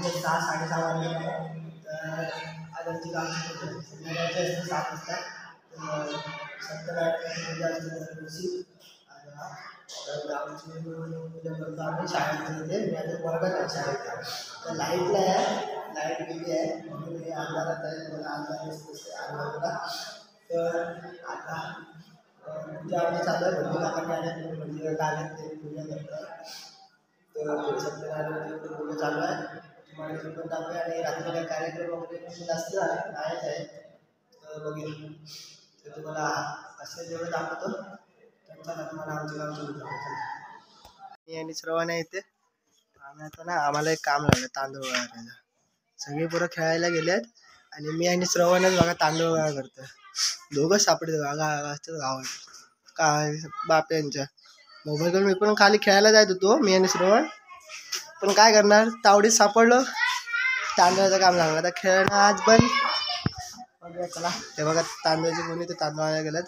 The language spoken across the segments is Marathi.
म्हणजे 6-6:30 वाजले तर आज आमची गावची पूजा संध्याकाळची असते 7 वाजता. सत्यनारायणाची पूजा असते दरवर्षी. गावची पूजा करतो आम्ही शाळेमध्ये. मी आता वर्गात आहे शाळेत. तर लाईटला आहे, लाईट गेली आहे म्हणून हे अंधारात आहे. मला अंधार दिसते अंधाराला. तर आता पूजा आमची चालू आहे. भटजी काकांनी आले, भटजी काका आले ते पूजा करतात. तर सत्यनारायणाची पूजा चालू आहे. तुम्हाला पण दाखवूया आणि रात्री काही कार्यक्रम वगैरे जास्त नाहीच आहे. तर बघेल तर तुम्हाला असं जेवढं दाखवतो त्यांचा तुम्हाला आमच्या गावची पूजा करतो. मी आणि श्रवण येते. आम्ही आता ना आम्हाला एक काम लागलं तांदूळ गोळा करायचं. सगळी पोरं खेळायला गेलेत आणि मी आणि श्रवणच बघा तांदूळ गोळा करतो. दोघंच सापडते गावात काय बाप यांच्या मोबाईल घेऊन. मी पण खाली खेळायला जात होतो मी आणि श्रवण, पण काय करणार तावडीत सापडलो. तांदळाचं काम लागलं आता खेळणं आज बंद. चला ते बघा तांदूळाची कोणी ते तांदूळ आणायला गेलेत.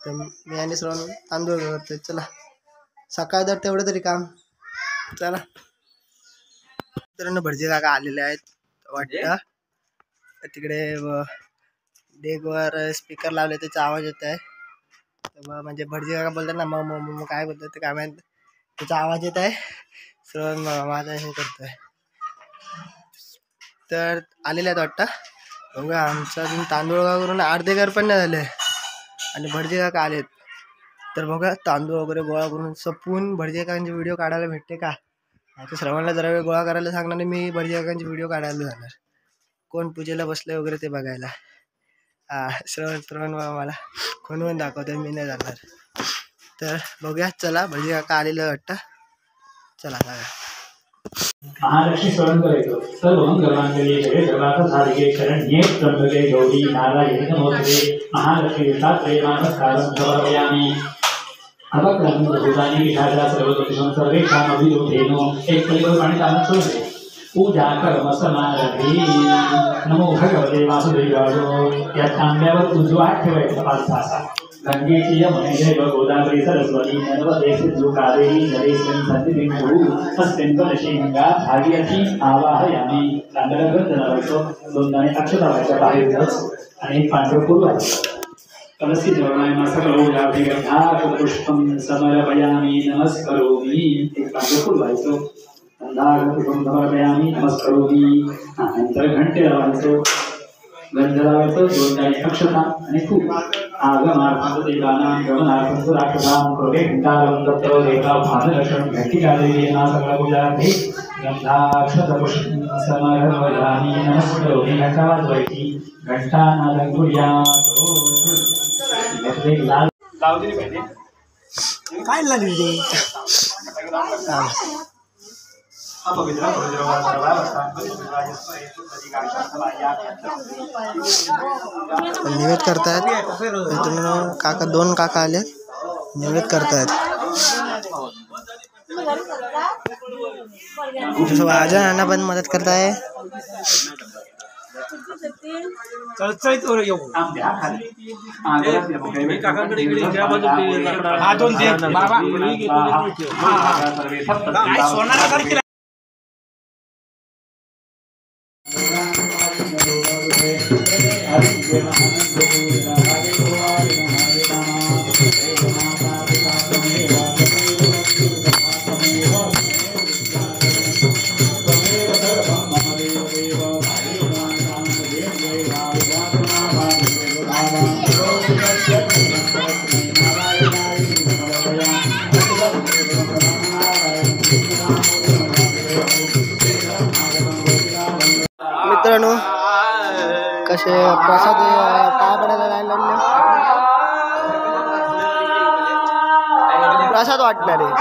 तर मी आणि श्रवण तांदूळ करतोय. चला सकाळ तर तेवढं तरी काम. चला मित्रांनो भटजी काका आलेले आहेत वाटतं. तिकडे डेगवर स्पीकर लावले त्याचा आवाज येत आहे. तर म्हणजे भटजी काका बोलतात ना मग काय बोलतात ते काय माहिती, त्याचा आवाज येत आहे. श्रवण माझा हे करतोय. तर आलेले आहेत वाटतं. बघा आमचा अजून तांदूळ करून अर्धे घर पण नाही झाले आणि भटजी काका आलेत. तर बघा तांदूळ वगैरे गोळा करून सपून भटजी काकांचे व्हिडिओ काढायला भेटते का. आता श्रवणला जरा वेळ गोळा करायला सांगणार आणि मी भटजी काकांचे व्हिडिओ काढायला जाणार. कोण पूजेला बसले वगैरे ते बघायला. श्रवण मला खोनवून दाखवतोय, मी नाही जाणार. तर बघूया चला भटजी काका आलेलं वाटतं. चला बघा. महालक्ष्मी स्मरण करायचं. सर्व मंगलांजली जय जगन्नाथ सारिके शरण्ये त्र्यंबके गौरी नारायणी नमोस्तुते. महालक्ष्मी सात्रे नमस्कारं समर्पयामि. अवक्रांत भूतानि विधाता सर्वदोषं सर्वेषाम् अभियोधेनो. एक पलिवर पाणी तांदूळ सोडले. पूजा कर्म समारंभी. नमो भगवते वासुदेवाय. या तांब्यावर उजवा हात ठेवायचा 5-6. गंगेची यमुने जैव गोदावरी सरस्वती नर्मदे सिंधू कावेरी जलेस्मिन् सन्निधिं कुरु. तस्मिन् कलशे गंगा भागीरथी आवाहयामि. तांब्याला गंध लावायचो, 2 दाणे अक्षता लावायच्या बाहेरच आणि एक पांढरं फूल व्हायचं. कलशी जवळायमा सकलोजाभिगंधा पुष्पं समर्पयामि नमस्करोमि. एक पांढरं फूल व्हायचं. पुष्पं समर्पयामि नमस्करोमि. नंतर घंटे लावायचो, गंध लावायचं, 2 दाणे अक्षता आणि फूल. आगमार्थं देवानां गमनार्थं राक्षसां कृते घंटारं तत्र देवा भानलक्ष्मण घटिकादेवी यांना सगळ्या पूजार्थे गंधाक्षतपुष्पं समर्पयामि नमस्करोमि. घंटा वाजवायची, घंटानादं कुर्यात्. लावली पाहिजे काय लागली ते निवेद करतायत मित्रांनो. काका 2 काका आले निवेद करतायत. आजा नाना पण मदत करताय. मित्रांनो कसे प्रसाद पाया पडायला लाईन लागले. प्रसाद वाटणार आहे.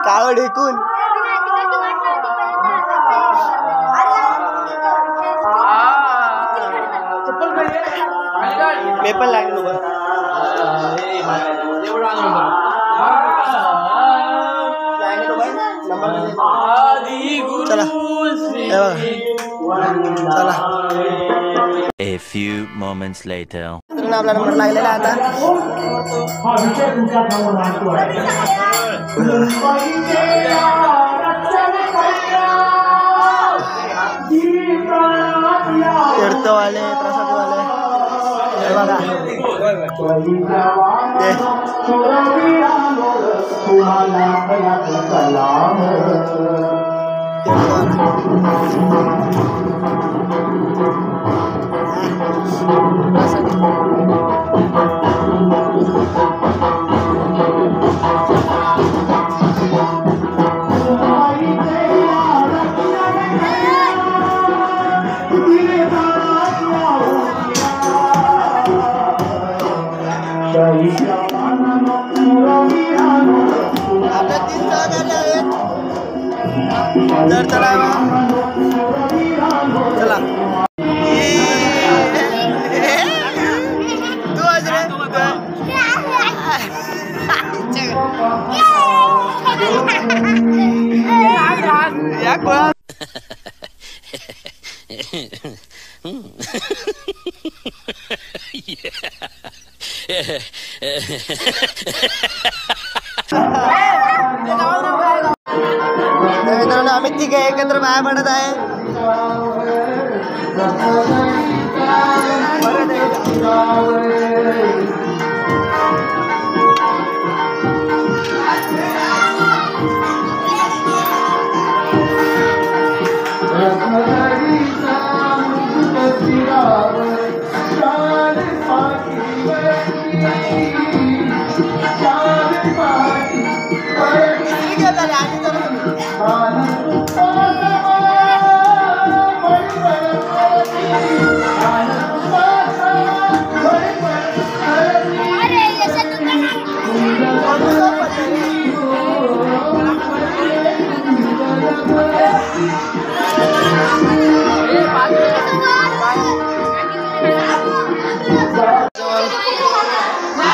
कावड ऐकून पेपर लागलो चला चला. A few moments later. मित्रांनो आपला नंबर लागलेला आहे आता. तीर्थवाले प्रसादवाले हे बघा तर चला चला तू आज रे या कोण मित्रांनो आम्ही तिघे एकत्र बाहेर पडत आहे.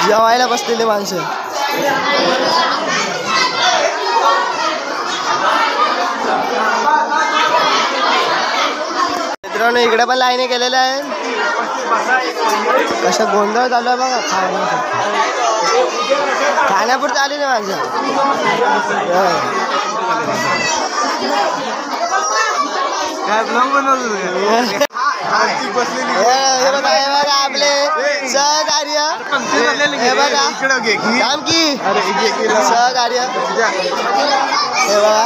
जेवायला बसलेले माणसं मित्रांनो इकडे पण लाईनी केलेल्या आहे. कशा गोंधळ चालू आहे बघा खाण्यापुरतं आली नाही माणसं. हे बघा आपले सहकार्य हे बघा काम की सहकार्य हे बघा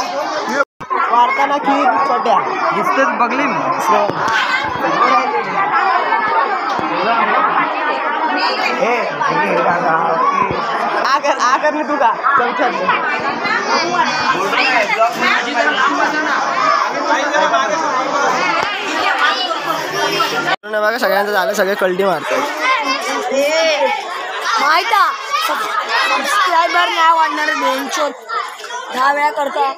वाढताना की छोट्या दिसतेच बघली आकर मी तू का बघा सगळ्यांचं झालं सगळे कल्टी मारतात माहिती सबस्क्रायबर नाही वाढणार 10 वेळा करता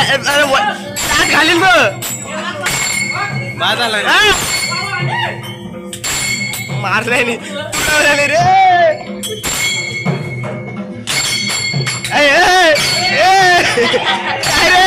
घालील मारलाय रे काय रे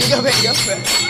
Go,